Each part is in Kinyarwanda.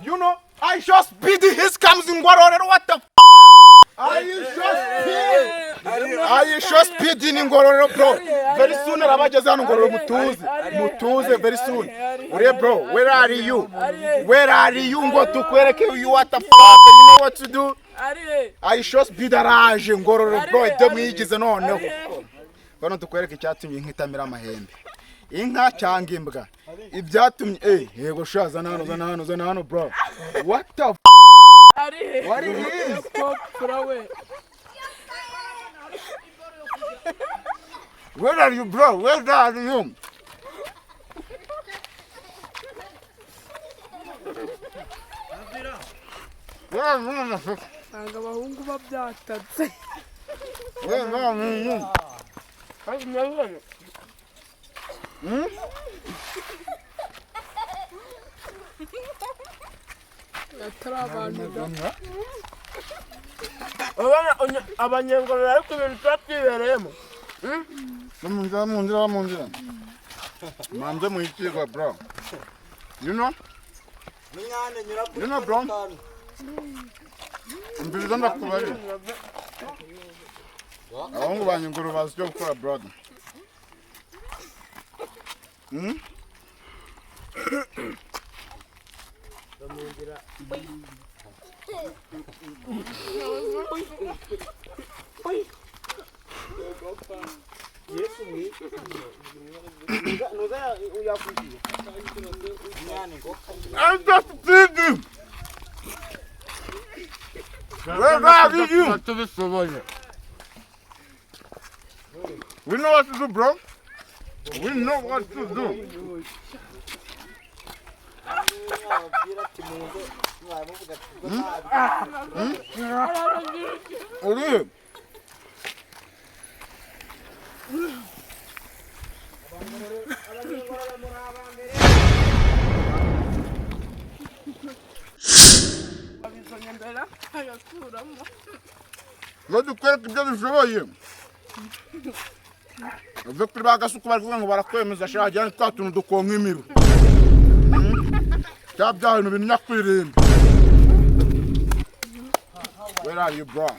You know, Ishowspeed, his comes in ngororero, what the f***? Ishowspeed in ngororero, bro. Very soon, abageze hano ngororero mutuze, very soon. Ure bro, where are you? Where are you? Ngo tukwereke you what the fuck, you know what to do? Ishowspeed araje ngororero, bro, ibyo mwigize noneho. Bano tukwereke icyatumye nkitamira amahembe. Inka cyangwa imbwa. Ibyatumye yego shaza zana hano bro. What the f***? What it is? Where are you, bro? Where are you? abahungu babyatatse. Abanyengororero ariko ibintu twatwibereyemo. Munzira. Manze muhikirwa bro. You know, bro. Mbiriza ndakubari. Abahungu banyengororero bazi icyo gukora brother. We know what to do, bro. We know what to do. Uri. Dukwereka ibyo dushoboye. Uve kuri bagasuku bari kuvuga ngo barakwemeza shaje twa tuntu dukonka imiru. Tabya ibintu binakwirimba. Where are you, bro?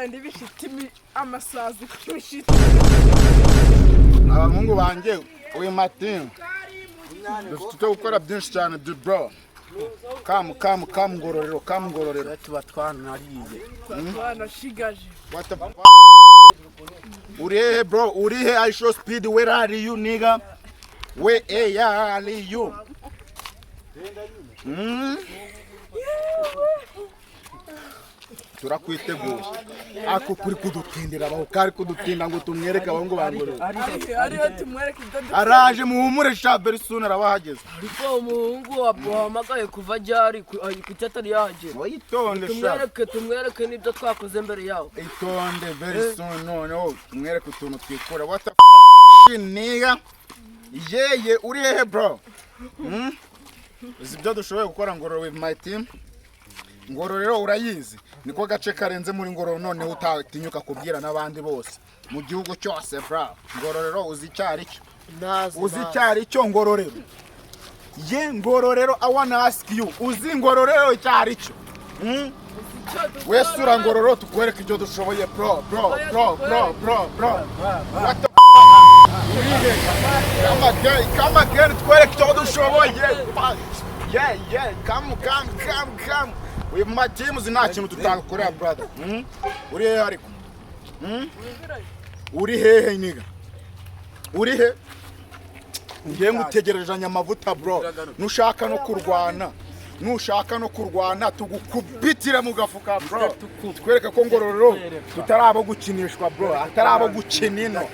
Ndi bishitimi amasazi kubishita. Abahungu banje uyu Martin. Dufite gukora byinshi cyane bro. Come ngororero, tuba twanariye. Twanashigaje. What the fuck? Urihe bro, urihe Ishowspeed, where are you nigga? Where are you? Turakwiteguye. Ako kuri kudutindira abaho kari kudutinda ngo tumwereke abahungu bangororero. Ariho tumwereke ibyo Araje muhumure sha very soon arabahageze. Ariko umuhungu wahamagaye kuva ryari kucyatari yaje. Wayitonde sha. Tumwereke nibyo twakoze mbere yawo. Itonde very soon no tumwereke utuntu twikora. What the f*** nigga? Yeye uri hehe bro? Izibyo dushoboye gukora ngororero with my team. Ngororero urayizi. Niko gace karenze muri ngororero noneho utatinyuka kubwira n'abandi bose. Mu gihugu cyose bro. Ngororero uzi cyari cyo. Uzi cyari cyo ngororero. Ye ngororero I wanna ask you. Uzi ngororero cyari cyo. Wese ura ngororero tukwereka ibyo dushoboye bro. What the Come again, tukwereka ibyo dushoboye. Yeah, come. With my team nta kintu tutakorera brother. Uri hehe ariko? Uri hehe niga? Uri he? Ngiye ngutegerejanya amavuta bro. Nushaka no kurwana tugukubitire mu gafuka bro. Twereka ko ngororero tutarabo gukinishwa bro. Atarabo gukinino.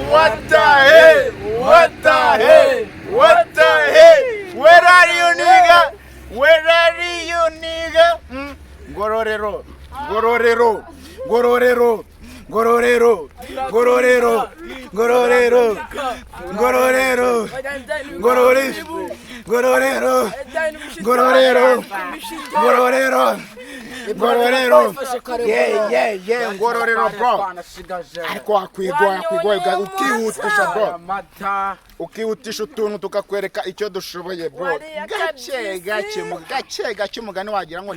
What the hell? Where are you nigga? Ngororero. ngororero ngororero ngororero ngororero ngororero yeah ngororero bro ariko wakwigoye ukihutisha bro ukihutisha utuntu tukakwereka icyo dushoboye bro gake umugani wagira ngo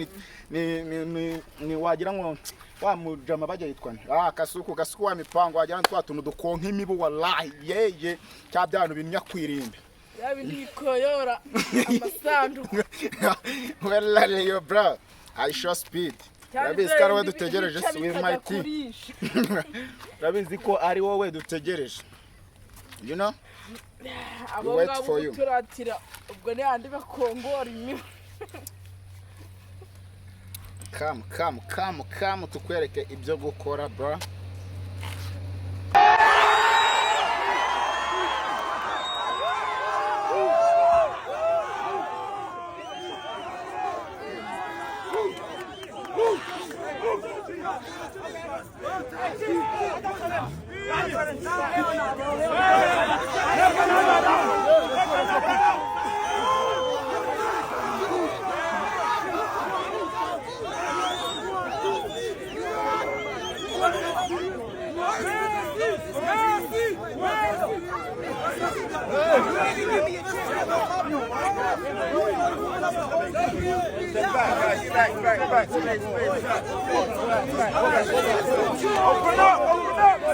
ni wagira ngo wa mujama bajya yitwa kasuku wa mipango wagira twa tuntu dukonka imibu wallahi yeye cya byantu binyakwirimbe yabinikoyora amasanduku wallahi yo bro Ishowspeed Rabizi ko ari wowe dutegereje swimati Rabizi ko ari wowe dutegereje you know we wait for you turatira ubwo ne andi bakongora imibu come tukwereke ibyo gukora bro Back. Open up.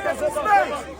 There's a space.